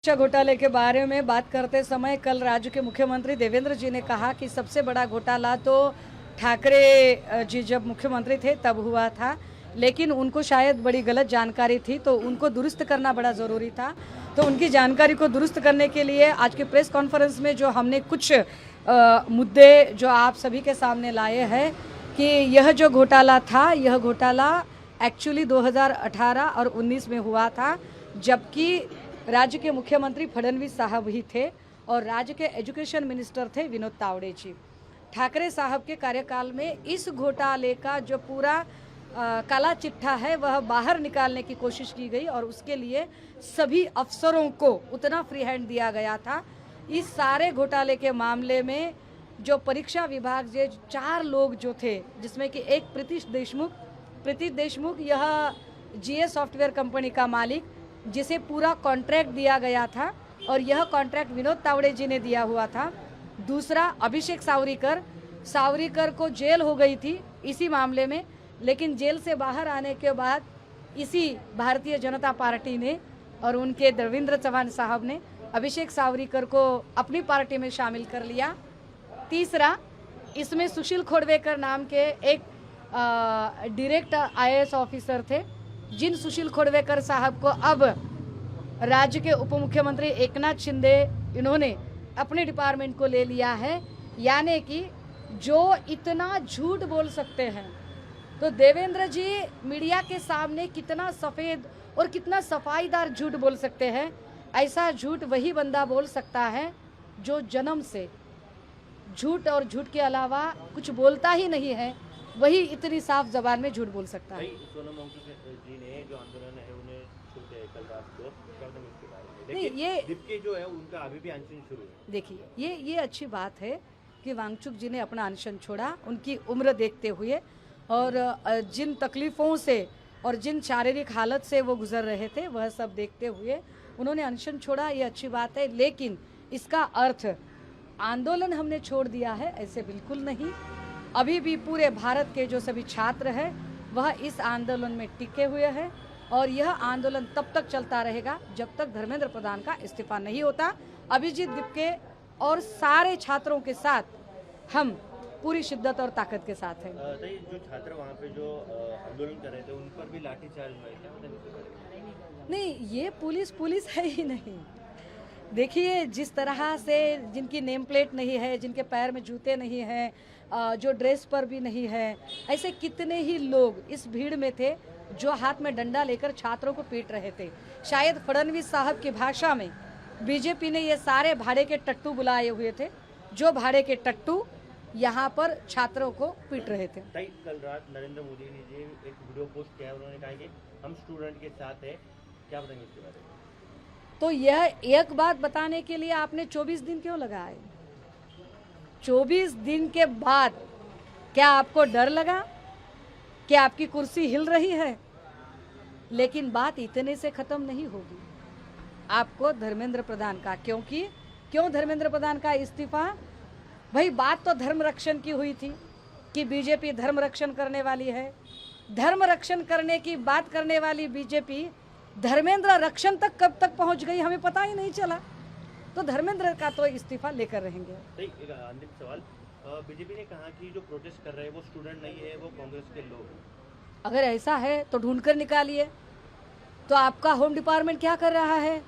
शिक्षा घोटाले के बारे में बात करते समय कल राज्य के मुख्यमंत्री देवेंद्र जी ने कहा कि सबसे बड़ा घोटाला तो ठाकरे जी जब मुख्यमंत्री थे तब हुआ था, लेकिन उनको शायद बड़ी गलत जानकारी थी तो उनको दुरुस्त करना बड़ा ज़रूरी था। तो उनकी जानकारी को दुरुस्त करने के लिए आज की प्रेस कॉन्फ्रेंस में जो हमने कुछ मुद्दे जो आप सभी के सामने लाए हैं कि यह जो घोटाला था, यह घोटाला एक्चुअली 2018 और 19 में हुआ था, जबकि राज्य के मुख्यमंत्री फडणवीस साहब ही थे और राज्य के एजुकेशन मिनिस्टर थे विनोद तावड़े जी। ठाकरे साहब के कार्यकाल में इस घोटाले का जो पूरा काला चिट्ठा है वह बाहर निकालने की कोशिश की गई और उसके लिए सभी अफसरों को उतना फ्री हैंड दिया गया था। इस सारे घोटाले के मामले में जो परीक्षा विभाग के 4 लोग जो थे, जिसमें कि एक प्रीति देशमुख यह जीए सॉफ्टवेयर कंपनी का मालिक, जिसे पूरा कॉन्ट्रैक्ट दिया गया था और यह कॉन्ट्रैक्ट विनोद तावड़े जी ने दिया हुआ था। दूसरा अभिषेक सावरीकर को जेल हो गई थी इसी मामले में, लेकिन जेल से बाहर आने के बाद इसी भारतीय जनता पार्टी ने और उनके देवेंद्र चौहान साहब ने अभिषेक सावरीकर को अपनी पार्टी में शामिल कर लिया। तीसरा, इसमें सुशील खोड़वेकर नाम के एक डायरेक्ट आईएएस ऑफिसर थे, जिन सुशील खोड़वेकर साहब को अब राज्य के उप मुख्यमंत्री एकनाथ शिंदे इन्होंने अपने डिपार्टमेंट को ले लिया है। यानी कि जो इतना झूठ बोल सकते हैं, तो देवेंद्र जी मीडिया के सामने कितना सफ़ेद और कितना सफाईदार झूठ बोल सकते हैं, ऐसा झूठ वही बंदा बोल सकता है जो जन्म से झूठ और झूठ के अलावा कुछ बोलता ही नहीं है, वही इतनी साफ जबान में झूठ बोल सकता है। सोनम वांगचुक जी ने जो आंदोलन है उन्हें छोड़े कल रात को, क्या बताएंगे इसके बारे में? नहीं, ये दीप्ति जो है उनका अभी भी अनशन शुरू है। देखिए, ये अच्छी बात है कि वांगचुक जी ने अपना अनशन छोड़ा, उनकी उम्र देखते हुए और जिन तकलीफ़ों से और जिन शारीरिक हालत से वो गुजर रहे थे वह सब देखते हुए उन्होंने अनशन छोड़ा, ये अच्छी बात है। लेकिन इसका अर्थ आंदोलन हमने छोड़ दिया है, ऐसे बिल्कुल नहीं। अभी भी पूरे भारत के जो सभी छात्र हैं वह इस आंदोलन में टिके हुए हैं और यह आंदोलन तब तक चलता रहेगा जब तक धर्मेंद्र प्रधान का इस्तीफा नहीं होता। अभिजीत दिपके और सारे छात्रों के साथ हम पूरी शिद्दत और ताकत के साथ हैं। जो छात्र वहाँ पे जो आंदोलन कर रहे थे उन पर भी लाठीचार्ज हुआ है, क्या बताएंगे? नहीं, ये पुलिस है ही नहीं। देखिए, जिस तरह से जिनकी नेम प्लेट नहीं है, जिनके पैर में जूते नहीं हैं, जो ड्रेस पर भी नहीं है, ऐसे कितने ही लोग इस भीड़ में थे जो हाथ में डंडा लेकर छात्रों को पीट रहे थे। शायद फडणवीस साहब की भाषा में बीजेपी ने ये सारे भाड़े के टट्टू बुलाए हुए थे, जो भाड़े के टट्टू यहाँ पर छात्रों को पीट रहे थे। कल रात नरेंद्र मोदी ने एक वीडियो पोस्ट किया, उन्होंने कहा कि हम स्टूडेंट के साथ हैं, क्या बताएंगे इसके बारे में? तो यह एक बात बताने के लिए आपने 24 दिन क्यों लगाए? 24 दिन के बाद क्या आपको डर लगा कि आपकी कुर्सी हिल रही है? लेकिन बात इतने से खत्म नहीं होगी। आपको धर्मेंद्र प्रधान का क्यों धर्मेंद्र प्रधान का इस्तीफा? भाई, बात तो धर्म रक्षण की हुई थी कि बीजेपी धर्म रक्षण करने वाली है। धर्म रक्षण करने की बात करने वाली बीजेपी धर्मेंद्र रक्षण तक कब तक पहुंच गई हमें पता ही नहीं चला। तो धर्मेंद्र का तो इस्तीफा लेकर रहेंगे। एक अंतिम सवाल, बीजेपी ने कहा कि जो प्रोटेस्ट कर रहे हैं वो स्टूडेंट नहीं है, वो कांग्रेस के लोग हैं। अगर ऐसा है तो ढूंढ कर निकालिए। तो आपका होम डिपार्टमेंट क्या कर रहा है?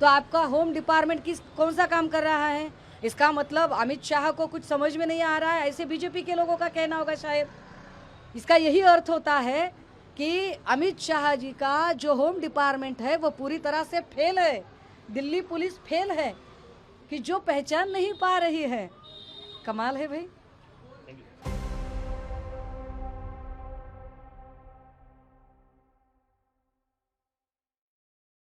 तो आपका होम डिपार्टमेंट कौन सा काम कर रहा है? इसका मतलब अमित शाह को कुछ समझ में नहीं आ रहा है, ऐसे बीजेपी के लोगों का कहना होगा शायद। इसका यही अर्थ होता है कि अमित शाह जी का जो होम डिपार्टमेंट है वो पूरी तरह से फेल है। दिल्ली पुलिस फेल है कि जो पहचान नहीं पा रही है। कमाल है भाई।